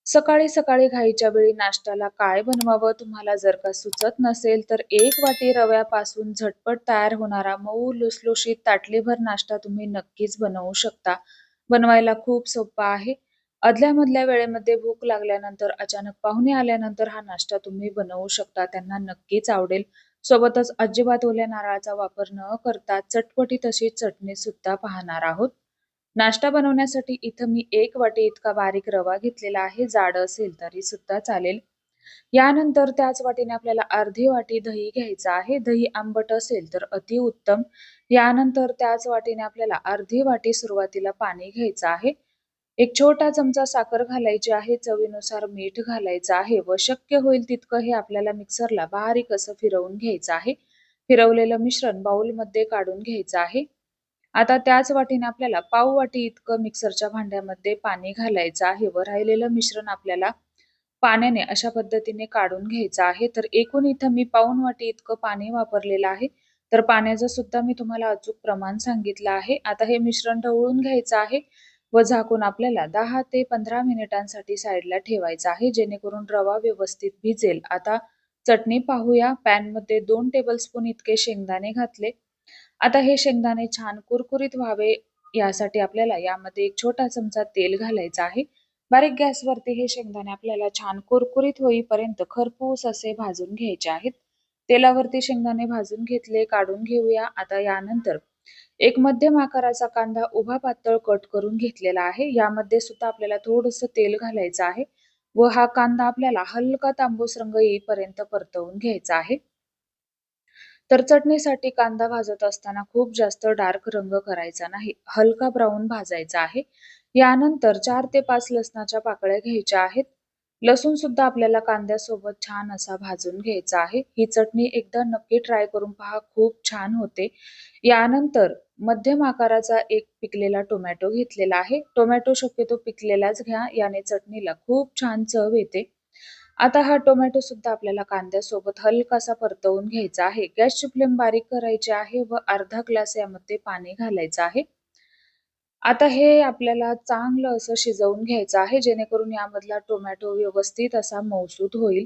सकाळी सकाळी घाईच्या वेळी नाश्त्याला काय बनवावं तुम्हाला जर का सुचत नसेल तर एक वाटी रव्यापासून झटपट तयार होणारा मऊ लुसलुशीत ताटलीभर नाश्ता तुम्ही नक्कीच बनवू शकता. बनवायला खूप सोपा आहे. आदल्या-मधल्या वेळेमध्ये भूक लागल्यानंतर अचानक पाहुणे आल्यानंतर हा नाश्ता तुम्ही बनवू शकता. त्यांना नक्कीच आवडेल. सोबतच अजिबात ओल्या नारळाचा वापर न करता चटपटीत अशी चटणी सुद्धा पाहणार आहोत. नाश्ता बनवण्यासाठी इथं मी 1 वाटी इतका बारीक रवा घेतलेला आहे. जाड असेल तरी सुद्धा चालेल. यानंतर त्याच वाटीने आपल्याला अर्धी वाटी दही घ्यायचं आहे. दही आंबट असेल तर अतिउत्तम. यानंतर त्याच वाटीने आपल्याला अर्धी वाटी सुरुवातीला पाणी घ्यायचं आहे. एक छोटा चमचा साखर घालायची आहे. चवीनुसार मीठ घालायचं आहे व शक्य होईल तितकं हे आपल्याला मिक्सरला बारीक असं फिरवून घ्यायचं आहे. फिरवलेलं मिश्रण बाउलमध्ये काढून घ्यायचं आहे. आता त्याच वाटीने आपल्याला पाव वाटी इतकं मिक्सरच्या भांड्यामध्ये पाणी घालायचं आहे व राहिलेलं मिश्रण आपल्याला पाण्याने अशा पद्धतीने काढून घ्यायचं आहे. तर एकूण इथं मी पाऊण वाटी इतकं पाणी वापरलेलं आहे. तर पाण्याचं सुद्धा मी तुम्हाला अचूक प्रमाण सांगितलं आहे. आता हे मिश्रण ढवळून घ्यायचं आहे व झाकून आपल्याला 10 ते 15 मिनिटांसाठी साईडला ठेवायचं आहे, जेणेकरून रवा व्यवस्थित भिजेल. आता चटणी पाहूया. पॅनमध्ये 2 टेबलस्पून इतके शेंगदाणे घातले. आता हे शेंगदाणे छान कुरकुरीत व्हावे यासाठी आपल्याला यामध्ये एक छोटा चमचा तेल घालायचं आहे. बारीक गॅसवरती हे शेंगदाणे आपल्याला छान कुरकुरीत होईपर्यंत खरपूस असे भाजून घ्यायचे आहेत. तेलावरती शेंगदाणे भाजून घेतले, काढून घेऊया. आता यानंतर एक मध्यम आकाराचा कांदा उभा पातळ कट करून घेतलेला आहे. यामध्ये सुद्धा आपल्याला थोडंसं तेल घालायचं आहे व हा कांदा आपल्याला हलका तांबूस रंग येईपर्यंत परतवून घ्यायचा आहे. तर चटणीसाठी कांदा भाजत असताना खूप जास्त डार्क रंग करायचा नाही. हलका ब्राऊन भाजायचा आहे. यानंतर 4 ते 5 लसणाच्या पाकळ्या घ्यायच्या आहेत. लसूण सुद्धा आपल्याला कांद्यासोबत छान असा भाजून घ्यायचा आहे. ही चटणी एकदा नक्की ट्राय करून पहा. खूप छान होते. यानंतर मध्यम आकाराचा एक पिकलेला टोमॅटो घेतलेला आहे. टोमॅटो शक्यतो पिकलेलाच घ्या. याने चटणीला खूप छान चव येते. आता हा टोमॅटो सुद्धा आपल्याला कांद्यासोबत हलकासा परतवून घ्यायचा आहे. गॅसची फ्लेम बारीक करायची आहे व अर्धा ग्लास यामध्ये पाणी घालायचं आहे. आता हे आपल्याला चांगलं असं शिजवून घ्यायचं आहे, जेणेकरून यामधला टोमॅटो व्यवस्थित असा मऊसूत होईल.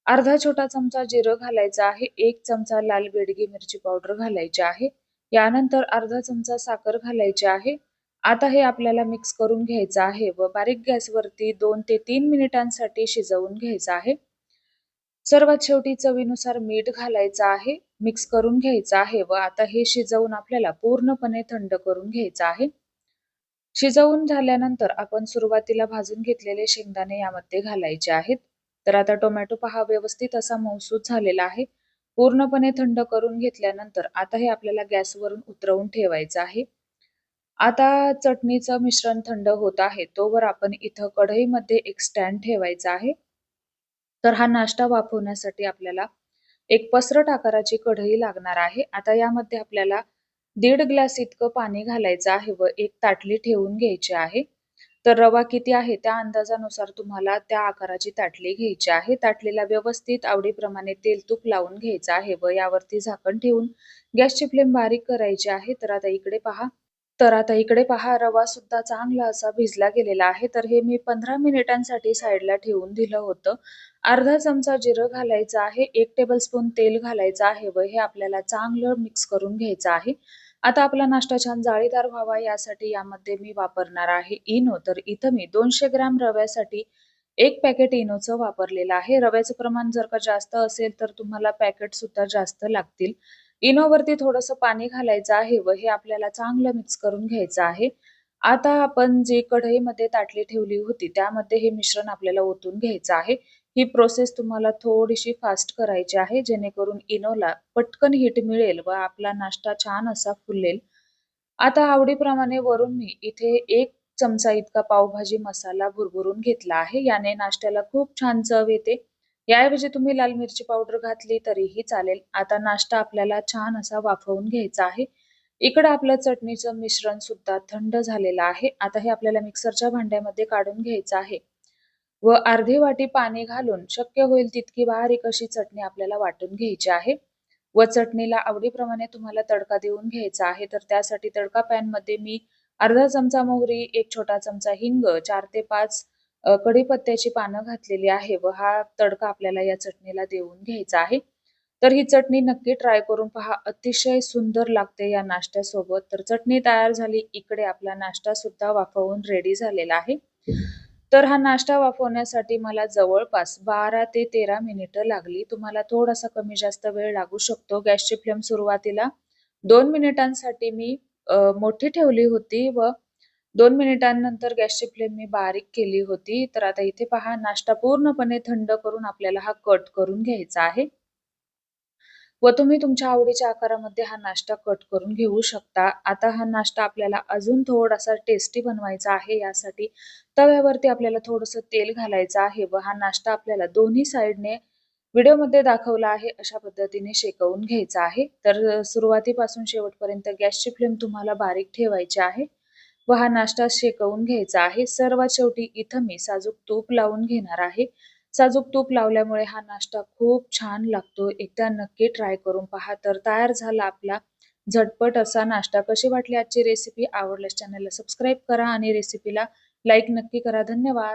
अर्धा छोटा चमचा जिरं घालायचं आहे. 1 चमचा लाल बेडगी मिरची पावडर घालायची आहे. यानंतर अर्धा चमचा साखर घालायची आहे. आता हे आपल्याला मिक्स करून घ्यायचं आहे व बारीक गॅसवरती 2 ते 3 मिनिटांसाठी शिजवून घ्यायचं आहे. सर्वात शेवटी चवीनुसार मीठ घालायचं आहे. मिक्स करून घ्यायचं आहे व आता हे शिजवून आपल्याला पूर्णपणे थंड करून घ्यायचं आहे. शिजवून झाल्यानंतर आपण सुरुवातीला भाजून घेतलेले शेंगदाणे यामध्ये घालायचे आहेत. तर आता टोमॅटो पहा व्यवस्थित असा मऊसूत झालेला आहे. पूर्णपणे थंड करून घेतल्यानंतर आता हे आपल्याला गॅसवरून उतरवून ठेवायचं आहे. आता चटणीचं मिश्रण थंड होत आहे. तोवर आपण इथं कढईमध्ये एक स्टँड ठेवायचा आहे. तर हा नाश्ता वाफवण्यासाठी आपल्याला एक पसरट आकाराची कढई लागणार आहे. आता यामध्ये आपल्याला 1.5 ग्लास इतकं पाणी घालायचं आहे व एक ताटली ठेवून घ्यायची आहे. तर रवा किती आहे त्या अंदाजानुसार तुम्हाला त्या आकाराची ताटली घ्यायची आहे. ताटलीला व्यवस्थित आवडीप्रमाणे तेल तूप लावून घ्यायचं आहे व यावरती झाकण ठेवून गॅसची फ्लेम बारीक करायची आहे. तर आता इकडे पहा रवा सुद्धा चांगला असा भिजला गेलेला आहे. तर हे मी 15 मिनिटांसाठी साईडला ठेवून दिलं होतं. अर्धा चमचा जिरं घालायचं आहे. 1 टेबलस्पून तेल घालायचं आहे व हे आपल्याला चांगलं मिक्स करून घ्यायचं आहे. आता आपला नाश्ता छान जाळीदार व्हावा यासाठी यामध्ये मी वापरणार आहे इनो. तर इथं मी 200 ग्रॅम रव्यासाठी 1 पॅकेट इनोचं वापरलेलं आहे. रव्याचं प्रमाण जर का जास्त असेल तर तुम्हाला पॅकेट सुद्धा जास्त लागतील. इनोवरती थोडंसं पाणी घालायचं आहे व हे आपल्याला चांगलं मिक्स करून घ्यायचं आहे. आता आपण जी कढईमध्ये ताटली ठेवली होती त्यामध्ये हे मिश्रण आपल्याला ओतून घ्यायचं आहे. ही प्रोसेस तुम्हाला थोडीशी फास्ट करायची आहे, जेणेकरून इनोला पटकन हीट मिळेल व आपला नाश्ता छान असा फुलेल. आता आवडीप्रमाणे वरून मी इथे 1 चमचा इतका पावभाजी मसाला भुरभुरून घेतला आहे. याने नाश्त्याला खूप छान चव येते. याऐवजी तुम्ही लाल मिरची पावडर घातली तरीही चालेल. आता नाश्ता आपल्याला छान असा वाफवून घ्यायचा आहे. इकडं आपलं चटणीचं मिश्रण सुद्धा थंड झालेलं आहे. आता हे आपल्याला मिक्सरच्या भांड्यामध्ये काढून घ्यायचं आहे व अर्धी वाटी पाणी घालून शक्य होईल तितकी बारीक अशी चटणी आपल्याला वाटून घ्यायची आहे व चटणीला आवडीप्रमाणे तुम्हाला तडका देऊन घ्यायचा आहे. तर त्यासाठी तडका पॅनमध्ये मी अर्धा चमचा मोहरी, 1 छोटा चमचा हिंग, 4 ते 5 कढीपत्त्याची पानं घातलेली आहे व हा तडका आपल्याला या चटणीला देऊन घ्यायचा आहे. तर ही चटणी नक्की ट्राय करून पहा. अतिशय सुंदर लागते या नाश्त्यासोबत. तर चटणी तयार झाली. इकडे आपला नाश्ता सुद्धा वाफवून रेडी झालेला आहे. तर हा नाश्ता वाफवण्यासाठी मला जवळपास 12 ते 13 मिनिटं लागली. तुम्हाला थोडासा कमी जास्त वेळ लागू शकतो. गॅसची फ्लेम सुरुवातीला 2 मिनिटांसाठी मी मोठी ठेवली होती व 2 मिनिटांनंतर गॅसची फ्लेम मी बारीक केली होती. तर आता इथे पहा नाश्ता पूर्णपणे थंड करून आपल्याला हा कट करून घ्यायचा आहे. व तुम्ही तुमच्या आवडीच्या आकारामध्ये हा नाश्ता कट करून घेऊ शकता. आता हा नाश्ता आपल्याला अजून थोडासा टेस्टी बनवायचा आहे. यासाठी तव्यावरती आपल्याला थोडंसं तेल घालायचं आहे व हा नाश्ता आपल्याला दोन्ही साइडने व्हिडिओमध्ये दाखवला आहे अशा पद्धतीने शेकवून घ्यायचा आहे. तर सुरुवातीपासून शेवटपर्यंत गॅसची फ्लेम तुम्हाला बारीक ठेवायची आहे व हा नाश्ता शेकवून घ्यायचा आहे. सर्वात शेवटी इथं मी साजूक तूप लावून घेणार आहे. साजूक तूप लावल्यामुळे हा नाश्ता खूप छान लागतो. एकदा नक्की ट्राय करून पहा. तर तयार झाला आपला झटपट असा नाश्ता. कशी वाटली आजची रेसिपी? आवडल्यास चॅनलला सबस्क्राईब करा आणि रेसिपीला लाईक नक्की करा. धन्यवाद.